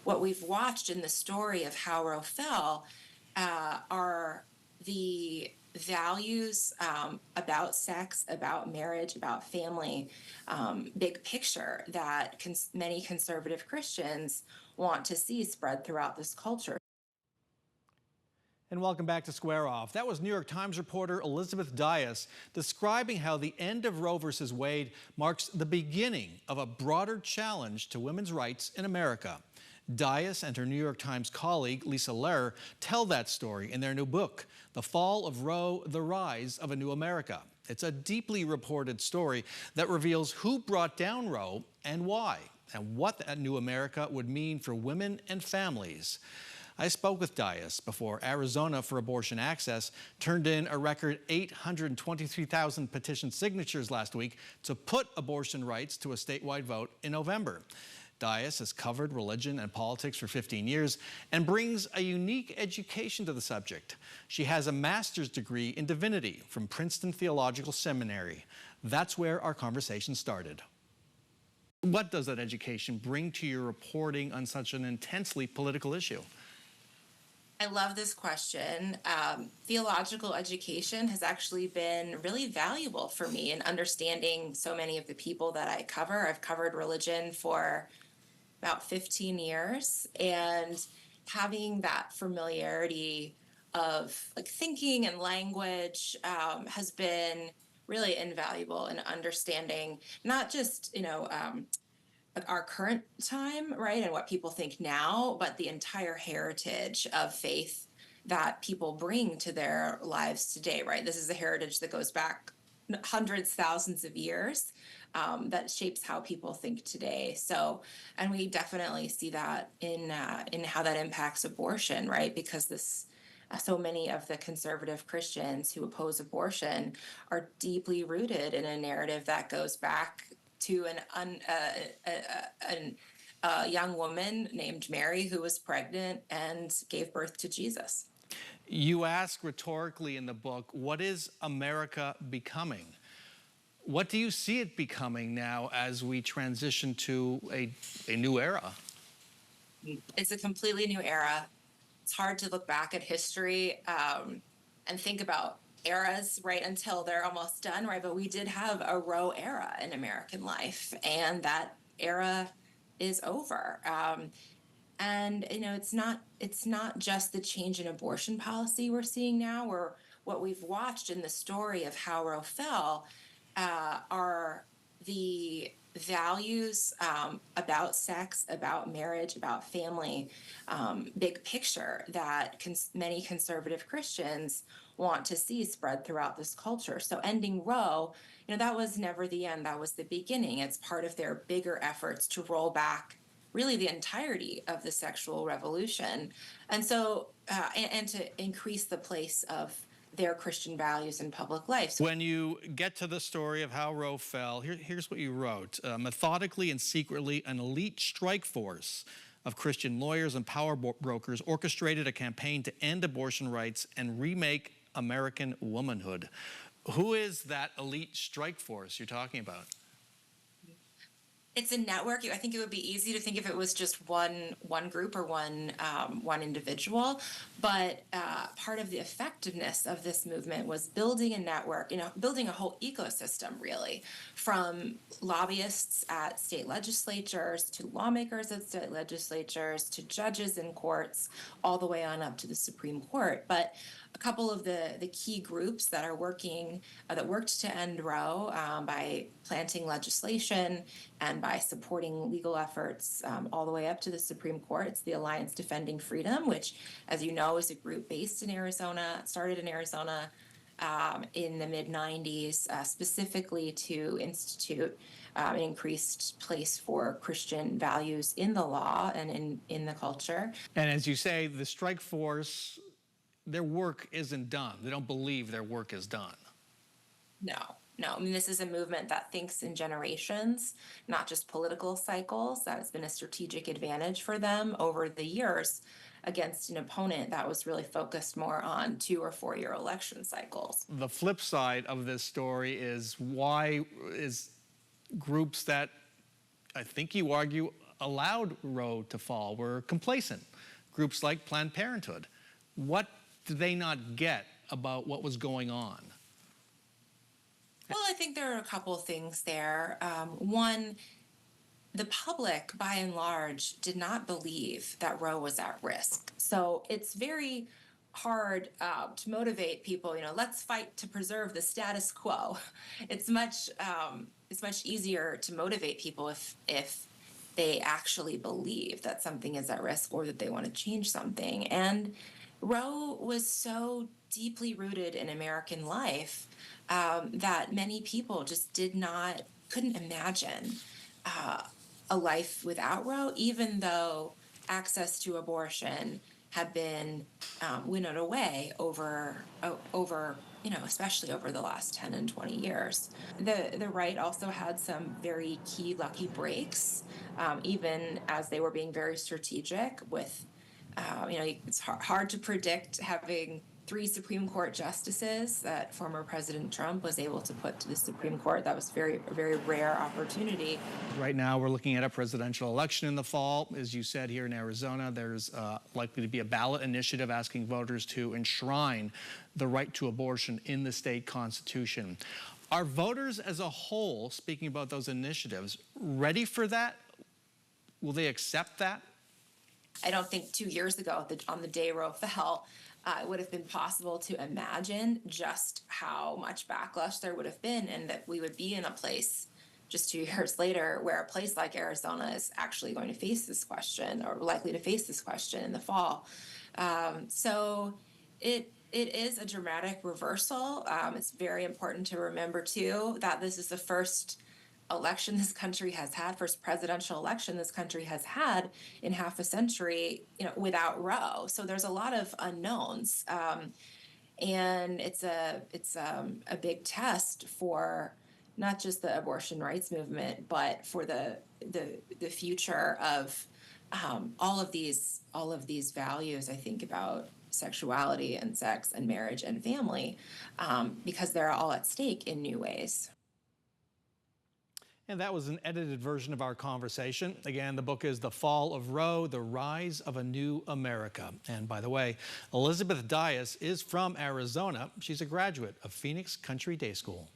what we've watched in the story of how Roe fell are the values about sex, about marriage, about family, big picture that many conservative Christians want to see spread throughout this culture. And welcome back to Square Off. That was New York Times reporter Elizabeth Dias describing how the end of Roe v. Wade marks the beginning of a broader challenge to women's rights in America. Dias and her New York Times colleague Lisa Lehrer tell that story in their new book, The Fall of Roe, The Rise of a New America. It's a deeply reported story that reveals who brought down Roe and why, and what that new America would mean for women and families. I spoke with Dias before Arizona for Abortion Access turned in a record 823,000 petition signatures last week to put abortion rights to a statewide vote in November. Dias has covered religion and politics for 15 years and brings a unique education to the subject. She has a master's degree in divinity from Princeton Theological Seminary. That's where our conversation started. What does that education bring to your reporting on such an intensely political issue? I love this question. Theological education has actually been really valuable for me in understanding so many of the people that I cover. I've covered religion for about 15 years, and having that familiarity of like thinking and language has been really invaluable in understanding not just, our current time, right, and what people think now, but the entire heritage of faith that people bring to their lives today, right? This is a heritage that goes back hundreds, thousands of years that shapes how people think today. So, and we definitely see that in how that impacts abortion, right? Because so many of the conservative Christians who oppose abortion are deeply rooted in a narrative that goes back to a young woman named Mary who was pregnant and gave birth to Jesus. You ask rhetorically in the book, what is America becoming? What do you see it becoming now as we transition to a new era? It's a completely new era. It's hard to look back at history and think about eras, right, until they're almost done, right? But we did have a Roe era in American life, and that era is over. And it's not just the change in abortion policy we're seeing now, or what we've watched in the story of how Roe fell are the values about sex, about marriage, about family, big picture that many conservative Christians want to see spread throughout this culture. So ending Roe, that was never the end, that was the beginning. It's part of their bigger efforts to roll back really the entirety of the sexual revolution. And so, and to increase the place of their Christian values in public life. When you get to the story of how Roe fell, here's what you wrote. Methodically and secretly, an elite strike force of Christian lawyers and power brokers orchestrated a campaign to end abortion rights and remake American womanhood. Who is that elite strike force you're talking about? It's a network. I think it would be easy to think if it was just one group or one individual, but part of the effectiveness of this movement was building a network, building a whole ecosystem, really, from lobbyists at state legislatures to lawmakers at state legislatures to judges in courts, all the way on up to the Supreme Court. But a couple of the key groups that are working, that worked to end Roe by planting legislation and by supporting legal efforts all the way up to the Supreme Court. It's the Alliance Defending Freedom, which, as you know, is a group based in Arizona, started in Arizona in the mid-90s, specifically to institute an increased place for Christian values in the law and in the culture. And as you say, the strike force, their work isn't done. They don't believe their work is done. No. I mean, this is a movement that thinks in generations, not just political cycles. That has been a strategic advantage for them over the years against an opponent that was really focused more on 2 or 4 year election cycles. The flip side of this story is why is groups that I think you argue allowed Roe to fall were complacent. Groups like Planned Parenthood. What did they not get about what was going on? Well, I think there are a couple of things there. One, the public, by and large, did not believe that Roe was at risk. So it's very hard to motivate people. Let's fight to preserve the status quo. It's much easier to motivate people if they actually believe that something is at risk or that they want to change something. And Roe was so deeply rooted in American life that many people just couldn't imagine a life without Roe, even though access to abortion had been winnowed away over, especially over the last 10 and 20 years. The right also had some very key lucky breaks, even as they were being very strategic with, it's hard to predict having 3 Supreme Court justices that former President Trump was able to put to the Supreme Court. That was a very rare opportunity. Right now, we're looking at a presidential election in the fall. As you said, here in Arizona, there's likely to be a ballot initiative asking voters to enshrine the right to abortion in the state constitution. Are voters as a whole, speaking about those initiatives, ready for that? Will they accept that? I don't think 2 years ago, on the day Roe fell, it would have been possible to imagine just how much backlash there would have been, and that we would be in a place just 2 years later where a place like Arizona is actually going to face this question, or likely to face this question in the fall. So it is a dramatic reversal. It's very important to remember, too, that this is the first election this country has had, first presidential election this country has had in half a century, without Roe. So there's a lot of unknowns, and it's a big test for not just the abortion rights movement, but for the future of all of these values. I think about sexuality and sex and marriage and family, because they're all at stake in new ways. And that was an edited version of our conversation. Again, the book is The Fall of Roe, The Rise of a New America. And by the way, Elizabeth Dias is from Arizona. She's a graduate of Phoenix Country Day School.